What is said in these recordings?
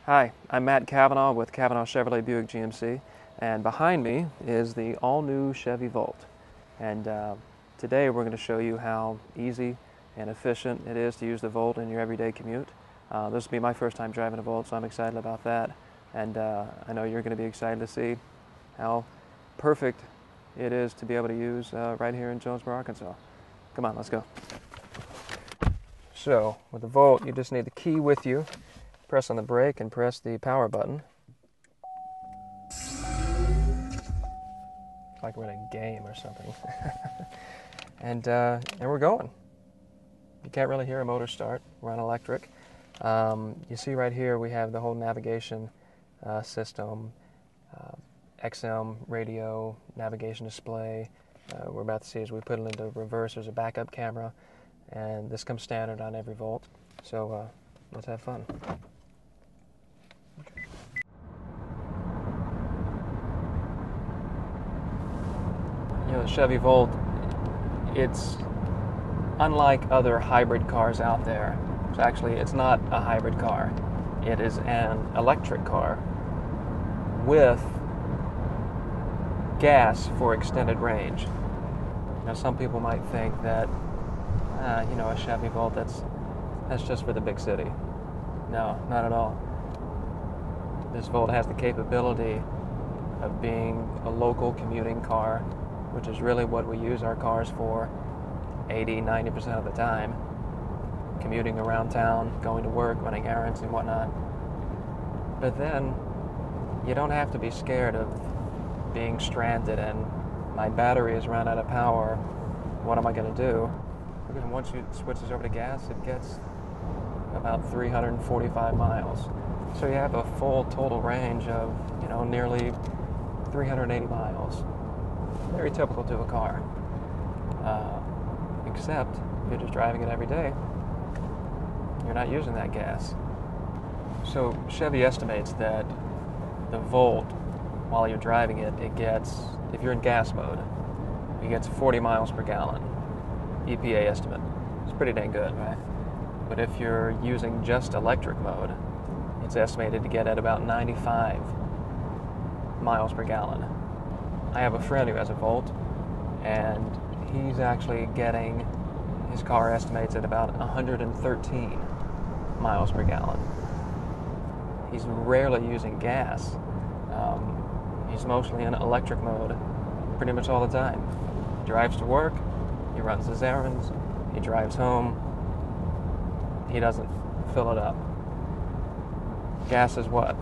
Hi, I'm Matt Cavenaugh with Cavenaugh Chevrolet Buick GMC, and behind me is the all-new Chevy Volt. And today we're going to show you how easy and efficient it is to use the Volt in your everyday commute. This will be my first time driving a Volt, so I'm excited about that. And I know you're going to be excited to see how perfect it is to be able to use right here in Jonesboro, Arkansas. Come on, let's go. So, with the Volt, you just need the key with you. Press on the brake and press the power button. Like we're in a game or something. and we're going. You can't really hear a motor start. We're on electric. You see right here we have the whole navigation system, XM radio, navigation display. We're about to see as we put it into reverse, there's a backup camera, and this comes standard on every Volt. So let's have fun. You know, the Chevy Volt, it's unlike other hybrid cars out there. So actually, it's not a hybrid car. It is an electric car with gas for extended range. Now, some people might think that, you know, a Chevy Volt, that's just for the big city. No, not at all. This Volt has the capability of being a local commuting car, which is really what we use our cars for 80-90% of the time. Commuting around town, going to work, running errands and whatnot. But then, you don't have to be scared of being stranded and my battery has run out of power. What am I going to do? Because once you switch this over to gas, it gets about 345 miles. So you have a full total range of, you know, nearly 380 miles. Very typical to a car. Except if you're just driving it every day, you're not using that gas. So Chevy estimates that the Volt, while you're driving it, it gets, if you're in gas mode, it gets 40 miles per gallon. EPA estimate. It's pretty dang good, right? But if you're using just electric mode, it's estimated to get at about 95 miles per gallon. I have a friend who has a Volt, and he's actually getting, his car estimates at about 113 miles per gallon. He's rarely using gas. He's mostly in electric mode pretty much all the time. He drives to work, he runs his errands, he drives home, he doesn't fill it up. Gas is what?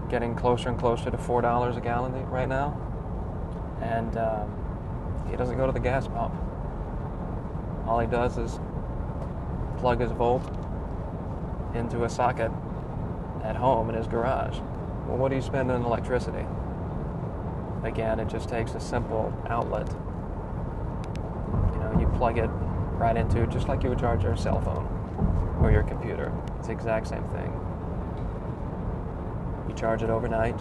Getting closer and closer to $4 a gallon right now, and he doesn't go to the gas pump. All he does is plug his Volt into a socket at home in his garage. Well, what do you spend on electricity? Again, it just takes a simple outlet. You know, you plug it right into, just like you would charge your cell phone or your computer. It's the exact same thing. You charge it overnight,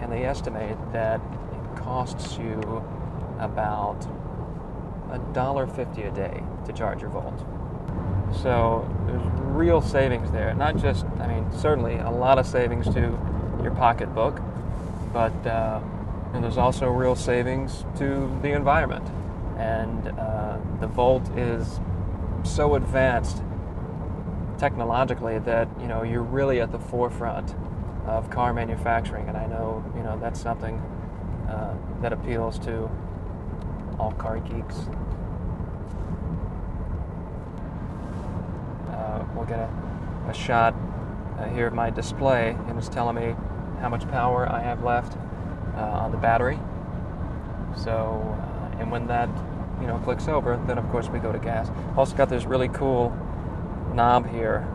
and they estimate that it costs you about $1.50 a day to charge your Volt. So there's real savings there. Not just, I mean, certainly a lot of savings to your pocketbook, but and there's also real savings to the environment. And the Volt is so advanced technologically that, you know, you're really at the forefront of car manufacturing, and I know, you know, that's something that appeals to all car geeks. We'll get a shot here of my display, and it's telling me how much power I have left on the battery. So, and when that, you know, clicks over, then of course we go to gas. Also got this really cool knob here,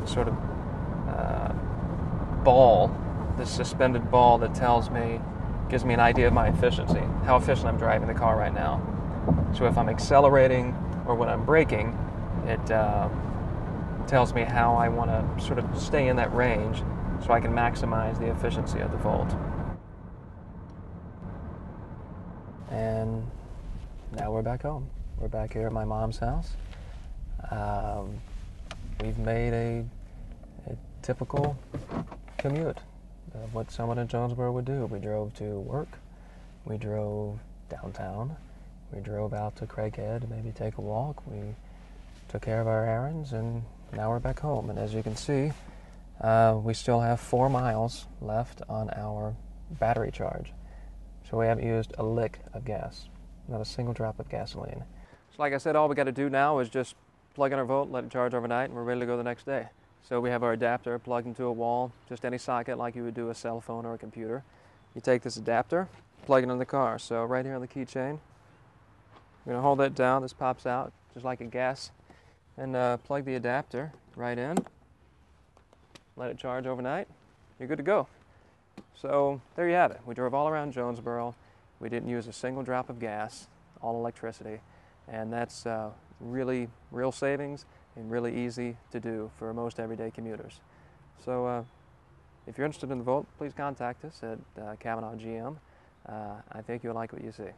sort of ball, this suspended ball that gives me an idea of my efficiency, how efficient I'm driving the car right now. So if I'm accelerating or when I'm braking, it tells me how I want to sort of stay in that range so I can maximize the efficiency of the Volt. And now we're back home. We're back here at my mom's house. We've made a typical commute of what someone in Jonesboro would do. We drove to work, we drove downtown, we drove out to Craighead to maybe take a walk, we took care of our errands, and now we're back home. And as you can see, we still have 4 miles left on our battery charge. So we haven't used a lick of gas, not a single drop of gasoline. So like I said, all we got to do now is just plug in our Volt, let it charge overnight, and we're ready to go the next day. So we have our adapter plugged into a wall, just any socket like you would do a cell phone or a computer. You take this adapter, plug it in the car. So right here on the keychain, we're going to hold that down. This pops out just like a gas. And plug the adapter right in. Let it charge overnight. You're good to go. So there you have it. We drove all around Jonesboro. We didn't use a single drop of gas, all electricity. And that's really real savings and really easy to do for most everyday commuters. So if you're interested in the Volt, please contact us at Cavenaugh GM. I think you'll like what you see.